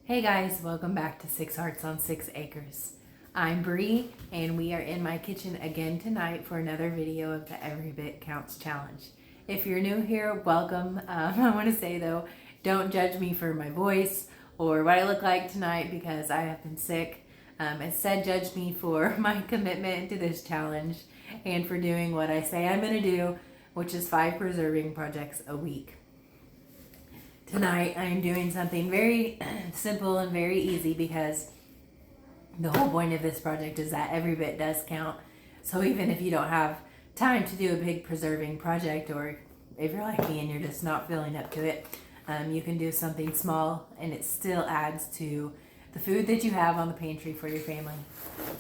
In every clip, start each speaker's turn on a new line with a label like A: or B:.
A: Hey guys, welcome back to 6 Hearts on 6 Acres. I'm Bree and we are in my kitchen again tonight for another video of the Every Bit Counts Challenge. If you're new here, welcome. I want to say though, don't judge me for my voice or what I look like tonight because I have been sick. Instead, judge me for my commitment to this challenge and for doing what I say I'm going to do, which is 5 preserving projects a week. Tonight I am doing something very simple and very easy because the whole point of this project is that every bit does count. So even if you don't have time to do a big preserving project, or if you're like me and you're just not feeling up to it, you can do something small and it still adds to the food that you have on the pantry for your family.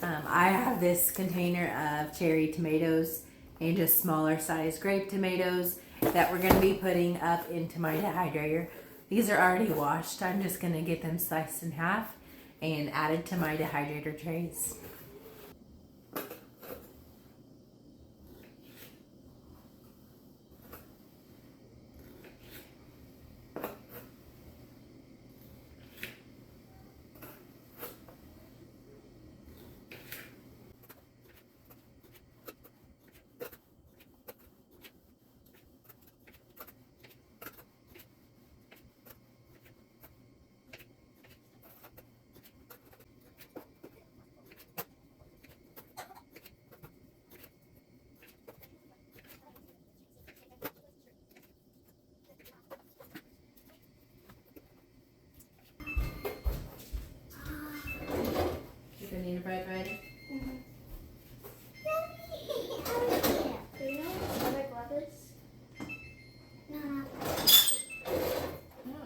A: I have this container of cherry tomatoes and just smaller size grape tomatoes that we're going to be putting up into my dehydrator. These are already washed. I'm just going to get them sliced in half and added to my dehydrator trays. You gonna need a bread ready?
B: Mm-hmm. Do you know what my glove is? No.
A: No.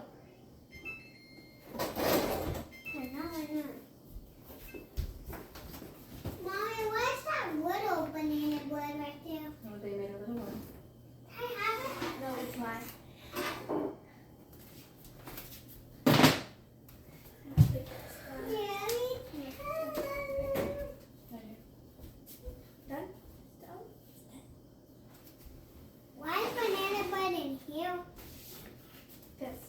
B: I know. Mommy, where's that little banana bread right there?
A: Oh, they made a little one.
B: Can I have it? No, it's mine. Done? Why is banana bread in here? This.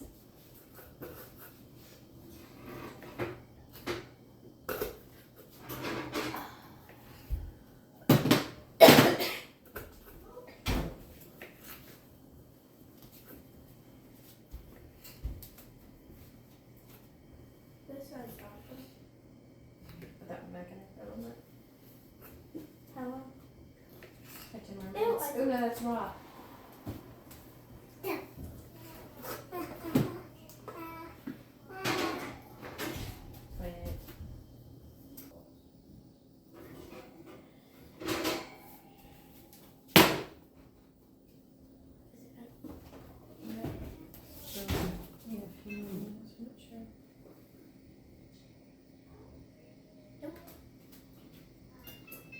B: This one's awesome.
A: Put that one back in there. That one back.
B: How long?
A: Got 10 more
B: Ew,
A: minutes.
B: I-
A: Oh no, that's raw.
B: Yeah.
A: Wait. Yeah, a few more minutes. I'm not sure.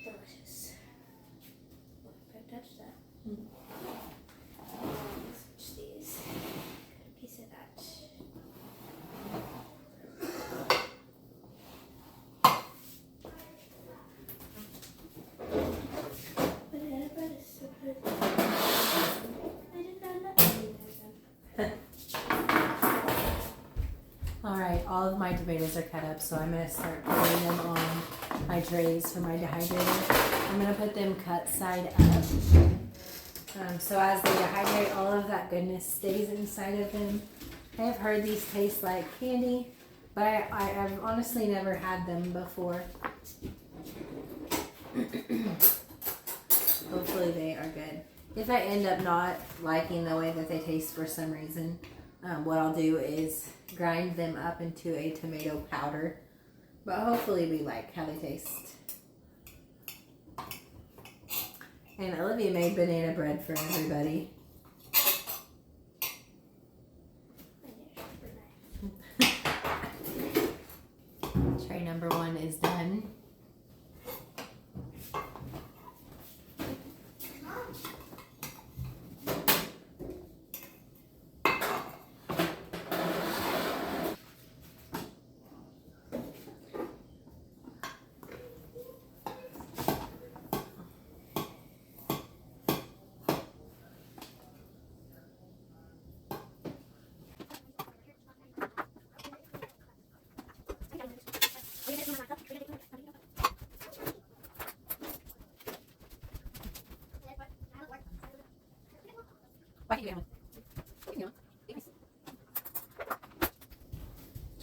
B: Delicious. Look, if I touch that.
A: Mm.
B: Switch these. Got a piece of that. Banana bread is so good. I did not know.
A: Alright, all of my tomatoes are cut up, so I'm going to start putting them on my trays for my dehydrator. I'm going to put them cut side up. So as they dehydrate, all of that goodness stays inside of them. I have heard these taste like candy, but I've honestly never had them before. Hopefully they are good. If I end up not liking the way that they taste for some reason, what I'll do is grind them up into a tomato powder. But hopefully we like how they taste. And Olivia made banana bread for everybody. Tray number 1 is done.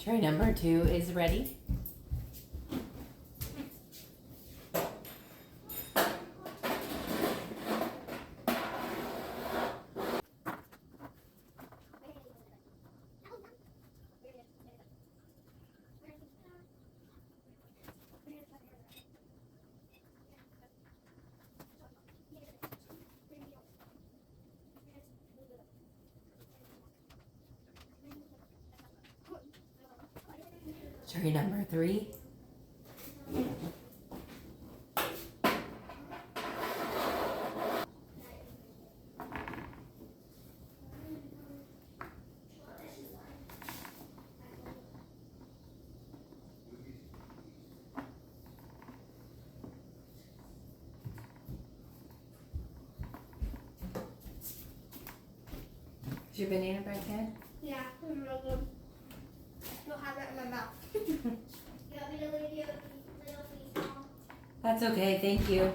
A: Tray number 2 is ready. Tray number 3. Is your banana bread good?
B: Yeah, it's real good. Don't have that in my mouth. You want me to leave you a little piece, Mom?
A: That's okay, thank you.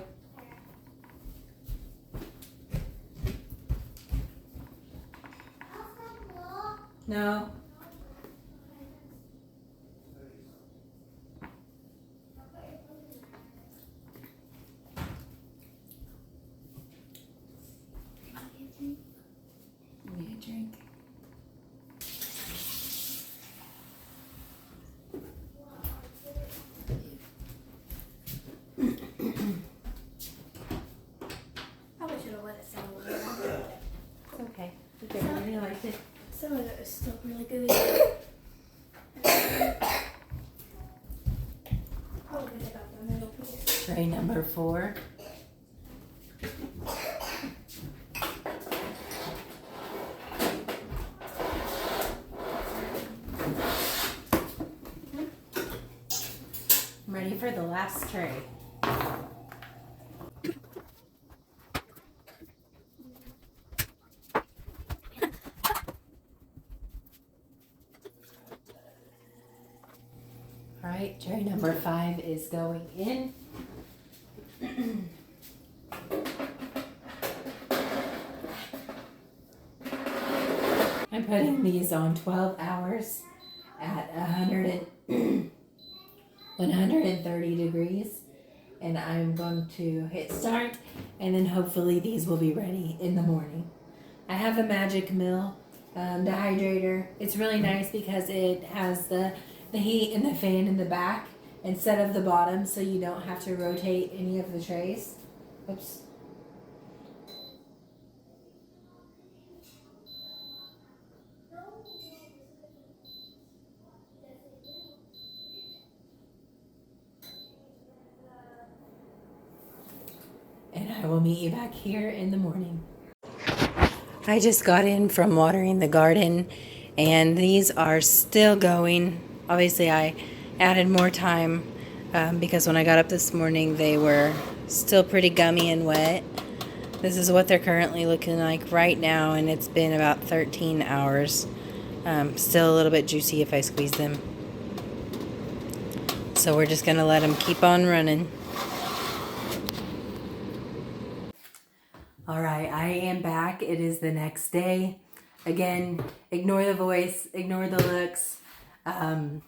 A: No. Give me a drink.
B: Probably should have let it settle a little longer.
A: It's okay. I think I really liked it.
B: Some of it is still really good. I'll forget about the middle piece.
A: Tray number 4. I'm ready for the last tray. All right, tray number 5 is going in. I'm putting these on 12 hours at 130 degrees, and I'm going to hit start, and then hopefully these will be ready in the morning. I have a Magic Mill dehydrator. It's really nice because it has the heat and the fan in the back instead of the bottom, so you don't have to rotate any of the trays. Oops. And I will meet you back here in the morning. I just got in from watering the garden, and these are still going. Obviously, I added more time because when I got up this morning, they were still pretty gummy and wet. This is what they're currently looking like right now, and it's been about 13 hours. Still a little bit juicy if I squeeze them. So we're just going to let them keep on running. All right, I am back. It is the next day. Again, ignore the voice, ignore the looks. I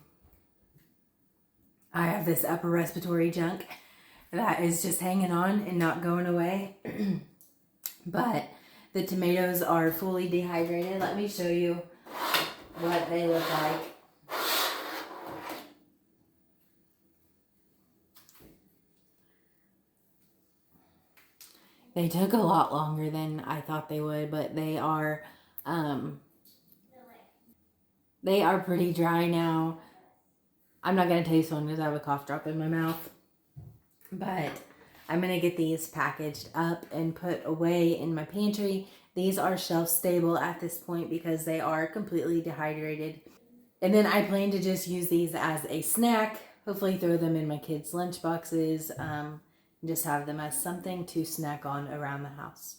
A: have this upper respiratory junk that is just hanging on and not going away. But the tomatoes are fully dehydrated. Let me show you what they look like. They took a lot longer than I thought they would, but they are pretty dry now. I'm not going to taste one because I have a cough drop in my mouth. But I'm going to get these packaged up and put away in my pantry. These are shelf stable at this point because they are completely dehydrated. And then I plan to just use these as a snack. Hopefully throw them in my kids' lunch boxes. Just have them as something to snack on around the house.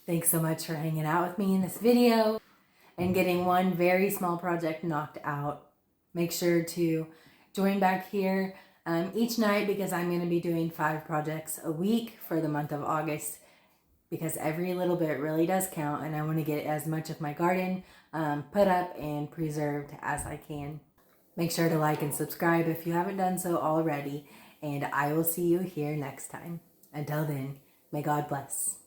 A: Thanks so much for hanging out with me in this video and getting one very small project knocked out. Make sure to join back here each night because I'm going to be doing 5 projects a week for the month of August. because every little bit really does count, and I want to get as much of my garden put up and preserved as I can. Make sure to like and subscribe if you haven't done so already, and I will see you here next time. Until then, may God bless.